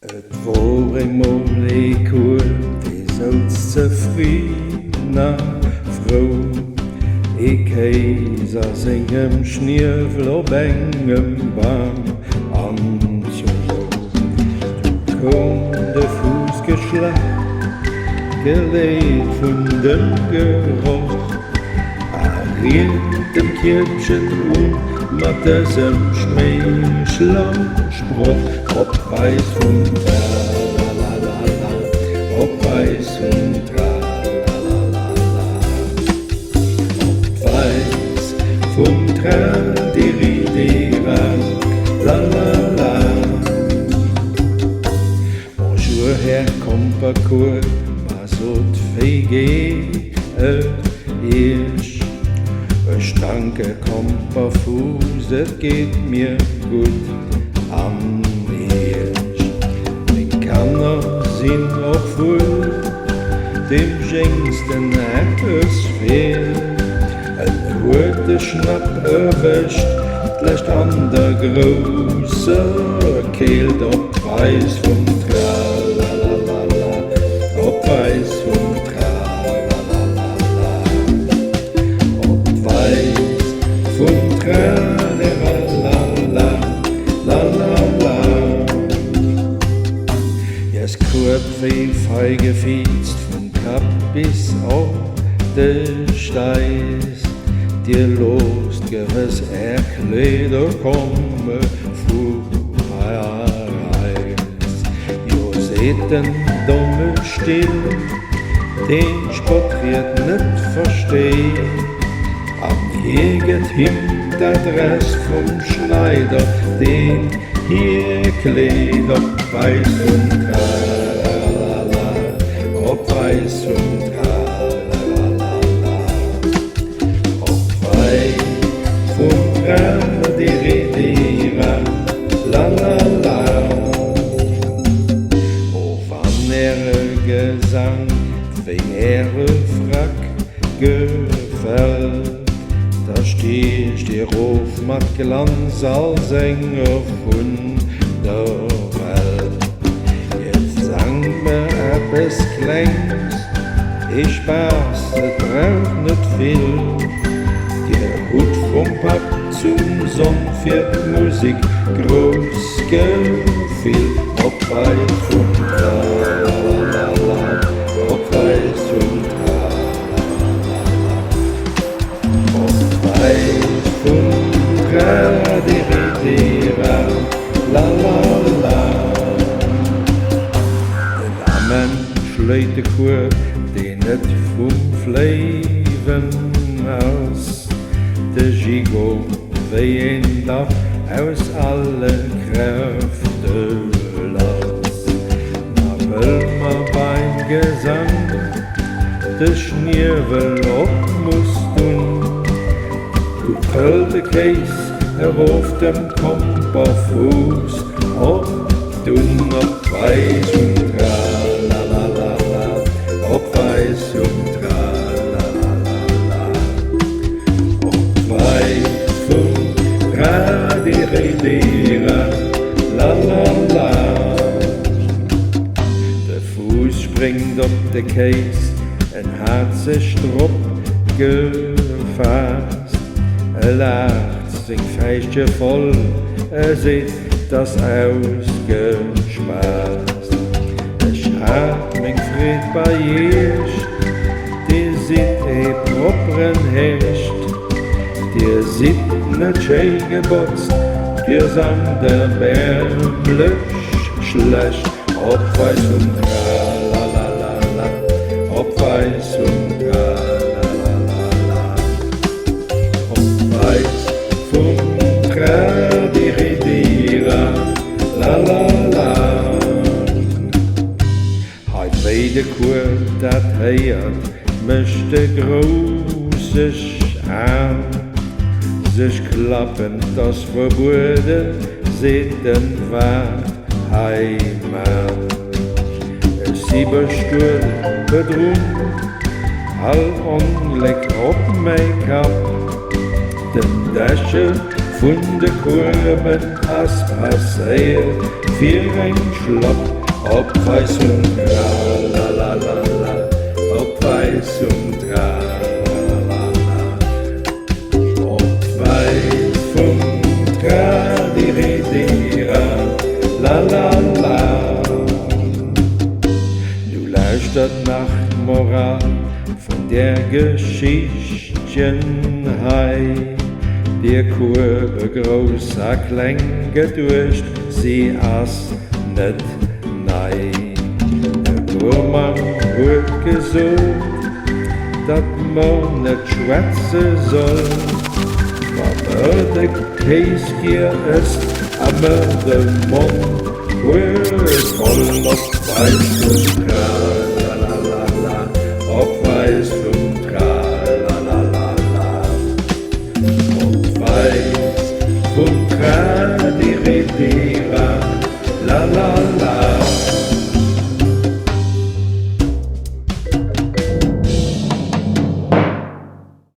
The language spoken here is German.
Et war einmal ein Kur, die als zufriedener Frau. Ich Kaiser singem Schnirvel ob engem Baum anzuschauen. Du komm der Fuß geschlagen, gelegt von dem Geruch. Riet dem Kirchen mit diesem Schmeichler Spruch, ob weiß und tralalala, ob weiß und tralalala, ob weiß vom Tradiridira, lalala. Bonjour, Herr Kompakur, was ut feige ich. Danke, kommt auf Fuß, es geht mir gut am Hirsch. Den Kanner sind auch voll, dem schenksten etwas fehlt. Ein guter Schnapp erwischt, vielleicht an der große Kehl, ob weiß vom Tralalala, ob weiß vom wie feige Fietst von Kap bis auf den Steiß. Dir lost gewiss Erkleider komme vorreis. Jo seht den dumme Still, den Spott wird nicht verstehen. Am Jäget hinter Adress vom Schneider, den hier Kleider weiß und tralalala, ob weiß und tralalala, ob weiß und tralalala, lalala. Oh, wann Gesang für Frack gefällt, da stehst dir auf mit Glanz als Sänger von der Welt. Jetzt sang mir etwas Kleines, ich Spaß, es braucht nicht viel. Der Hut vom Papp zum Song für die Musik groß gefiel. Ob weiß und tralalala, ob weiß und de Kur, die net vom Fleven aus. De Gigo wehen da aus alle Kräfte los. Na will ma beim Gesang de Schnirvel ob musst du kalte Käs auf dem Kompafuß, ob du noch weiß und ob weiß und tralalala, ob weiß und tralalala, lalala. Der Fuß springt ob der Käse, ein Herzenstrupp gefasst. Lacht, singt Feischchen voll, sieht das ausgespaßt. Hat mein Fried bei Jesch, die sieht propren Hecht, die sieht nicht schön gebotzt, die sang der Bärmlösch schlecht, ob weiß und tralalala, ob weiß und tralalala, ob weiß vom Tradiridira, lalala. De Kur, dat heiert, möchte großes an. Sich klappen, das Verbude, sitten war Heimat. Es 7 Stunden bedrungen, all ongelegt ob Make-up. Den Dasche von de Kurven as passéiert, für ein Schlopp, ob weiß und Gra, la la la la, ob weiß und Gra, la la la, ob weiß und Gra, die Redira, la la la. Du lauscht Nachtmoral von der Geschichtchen hei, der Kurve groß a klein gedurcht, sie as net nei. Der Burmann huet gesucht, dat man net schwätze soll, aber de Käskier ist aber de Mund, huet voll noch weiß und